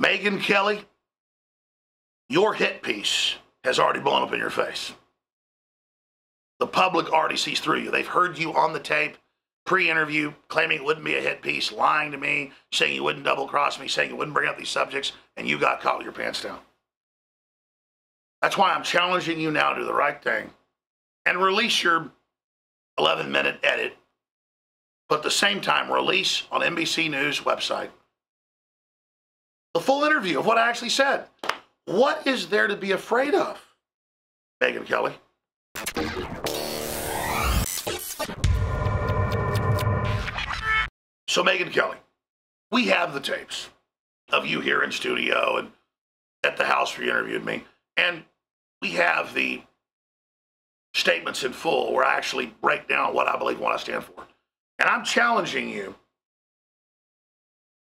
Megyn Kelly, your hit piece has already blown up in your face. The public already sees through you. They've heard you on the tape, pre-interview, claiming it wouldn't be a hit piece, lying to me, saying you wouldn't double-cross me, saying you wouldn't bring up these subjects, and you got caught with your pants down. That's why I'm challenging you now to do the right thing and release your 11-minute edit, but at the same time, release on NBC News website the full interview of what I actually said. What is there to be afraid of, Megyn Kelly? So, Megyn Kelly, we have the tapes of you here in studio and at the house where you interviewed me, and we have the statements in full where I actually break down what I believe and what I stand for. And I'm challenging you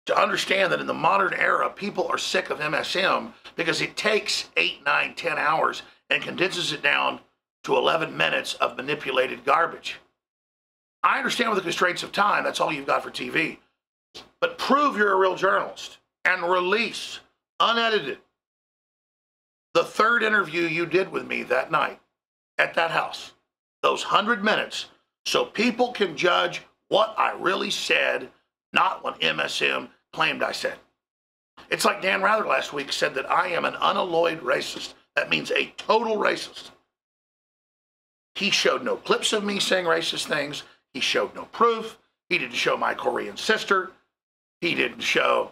to understand that in the modern era, people are sick of MSM because it takes 8, 9, 10 hours and condenses it down to 11 minutes of manipulated garbage. I understand with the constraints of time, that's all you've got for TV. But prove you're a real journalist and release, unedited, the third interview you did with me that night at that house, those 100 minutes, so people can judge what I really said, not what MSM claimed I said. It's like Dan Rather last week said that I am an unalloyed racist. That means a total racist. He showed no clips of me saying racist things. He showed no proof. He didn't show my Korean sister. He didn't show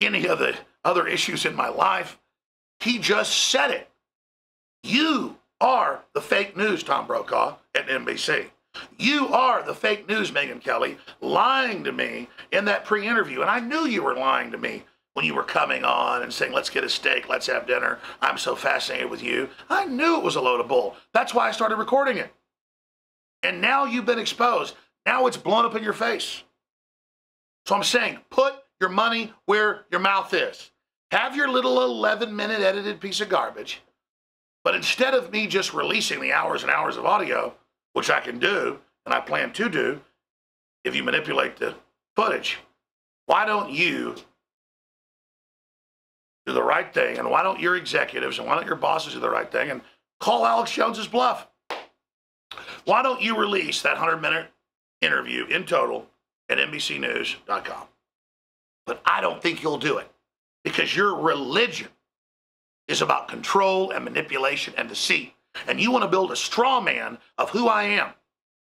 any of the other issues in my life. He just said it. You are the fake news, Tom Brokaw at NBC. You are the fake news, Megyn Kelly, lying to me in that pre-interview. And I knew you were lying to me when you were coming on and saying, let's get a steak, let's have dinner. I'm so fascinated with you. I knew it was a load of bull. That's why I started recording it. And now you've been exposed. Now it's blown up in your face. So I'm saying, put your money where your mouth is. Have your little 11-minute edited piece of garbage. But instead of me just releasing the hours and hours of audio, which I can do, and I plan to do, if you manipulate the footage, why don't you do the right thing, and why don't your executives and why don't your bosses do the right thing and call Alex Jones's bluff? Why don't you release that 100-minute interview in total at NBCnews.com? But I don't think you'll do it because your religion is about control and manipulation and deceit. And you want to build a straw man of who I am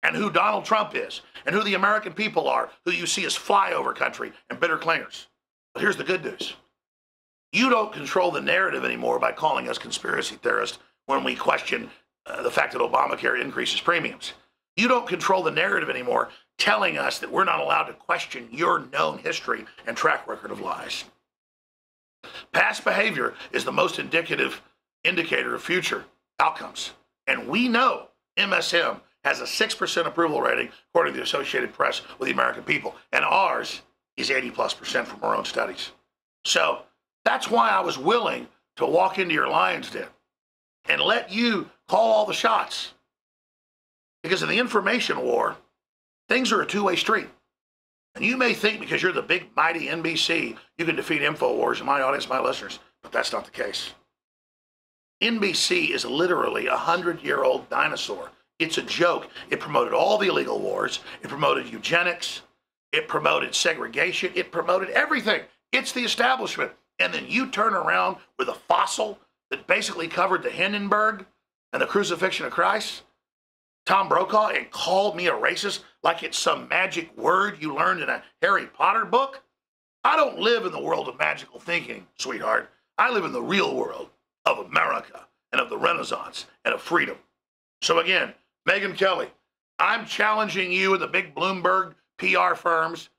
and who Donald Trump is and who the American people are, who you see as flyover country and bitter clingers. But here's the good news. You don't control the narrative anymore by calling us conspiracy theorists when we question the fact that Obamacare increases premiums. You don't control the narrative anymore telling us that we're not allowed to question your known history and track record of lies. Past behavior is the most indicative indicator of future outcomes. And we know MSM has a 6% approval rating, according to the Associated Press, with the American people. And ours is 80+% from our own studies. So that's why I was willing to walk into your lion's den and let you call all the shots. Because in the information war, things are a two-way street. And you may think because you're the big, mighty NBC, you can defeat Infowars and my audience, my listeners, but that's not the case. NBC is literally a 100-year-old dinosaur. It's a joke. It promoted all the illegal wars. It promoted eugenics. It promoted segregation. It promoted everything. It's the establishment. And then you turn around with a fossil that basically covered the Hindenburg and the crucifixion of Christ, Tom Brokaw, and called me a racist like it's some magic word you learned in a Harry Potter book. I don't live in the world of magical thinking, sweetheart. I live in the real world of America and of the Renaissance and of freedom. So again, Megyn Kelly, I'm challenging you and the big Bloomberg PR firms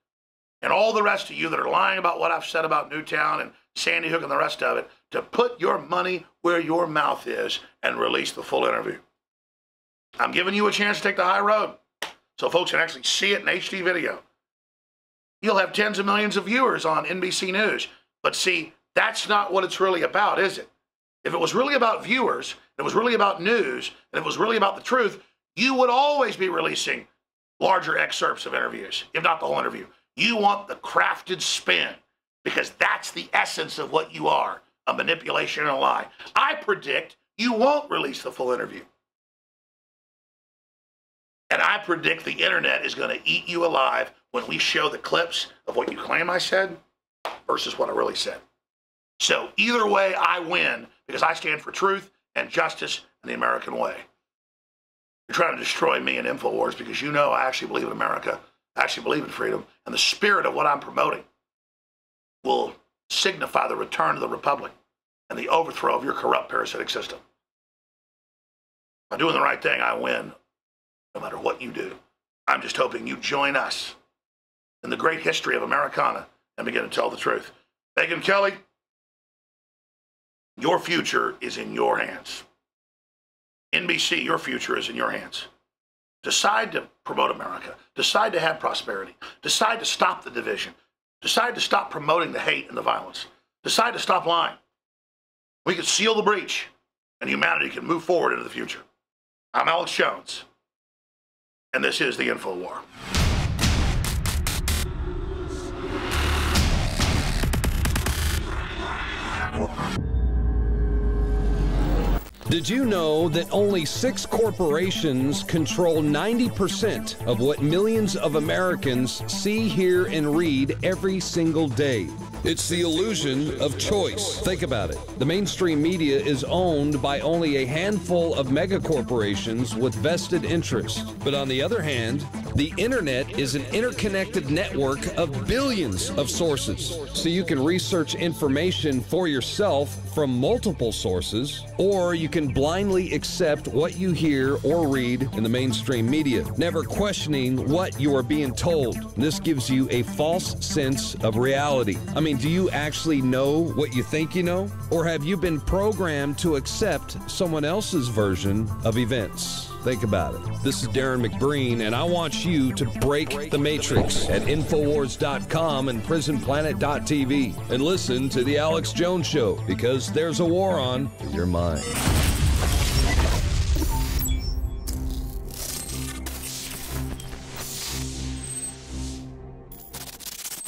and all the rest of you that are lying about what I've said about Newtown and Sandy Hook and the rest of it to put your money where your mouth is and release the full interview. I'm giving you a chance to take the high road so folks can actually see it in HD video. You'll have tens of millions of viewers on NBC News. But see, that's not what it's really about, is it? If it was really about viewers, it was really about news, and it was really about the truth, you would always be releasing larger excerpts of interviews, if not the whole interview. You want the crafted spin because that's the essence of what you are, a manipulation and a lie. I predict you won't release the full interview. And I predict the internet is going to eat you alive when we show the clips of what you claim I said versus what I really said. So either way, I win because I stand for truth and justice and the American way. You're trying to destroy me and Infowars because you know I actually believe in America. I actually believe in freedom. And the spirit of what I'm promoting will signify the return of the Republic and the overthrow of your corrupt parasitic system. By doing the right thing, I win no matter what you do. I'm just hoping you join us in the great history of Americana and begin to tell the truth. Megyn Kelly, your future is in your hands. NBC, your future is in your hands. Decide to promote America. Decide to have prosperity. Decide to stop the division. Decide to stop promoting the hate and the violence. Decide to stop lying. We can seal the breach, and humanity can move forward into the future. I'm Alex Jones, and this is the Infowar. Did you know that only 6 corporations control 90% of what millions of Americans see, hear, and read every single day? It's the illusion of choice. Think about it. The mainstream media is owned by only a handful of megacorporations with vested interest. But on the other hand, the internet is an interconnected network of billions of sources. So you can research information for yourself from multiple sources, or you can blindly accept what you hear or read in the mainstream media, never questioning what you are being told. This gives you a false sense of reality. I mean, do you actually know what you think you know? Or have you been programmed to accept someone else's version of events? Think about it. This is Darren McBreen, and I want you to break the matrix at Infowars.com and PrisonPlanet.tv and listen to The Alex Jones Show, because there's a war on with your mind.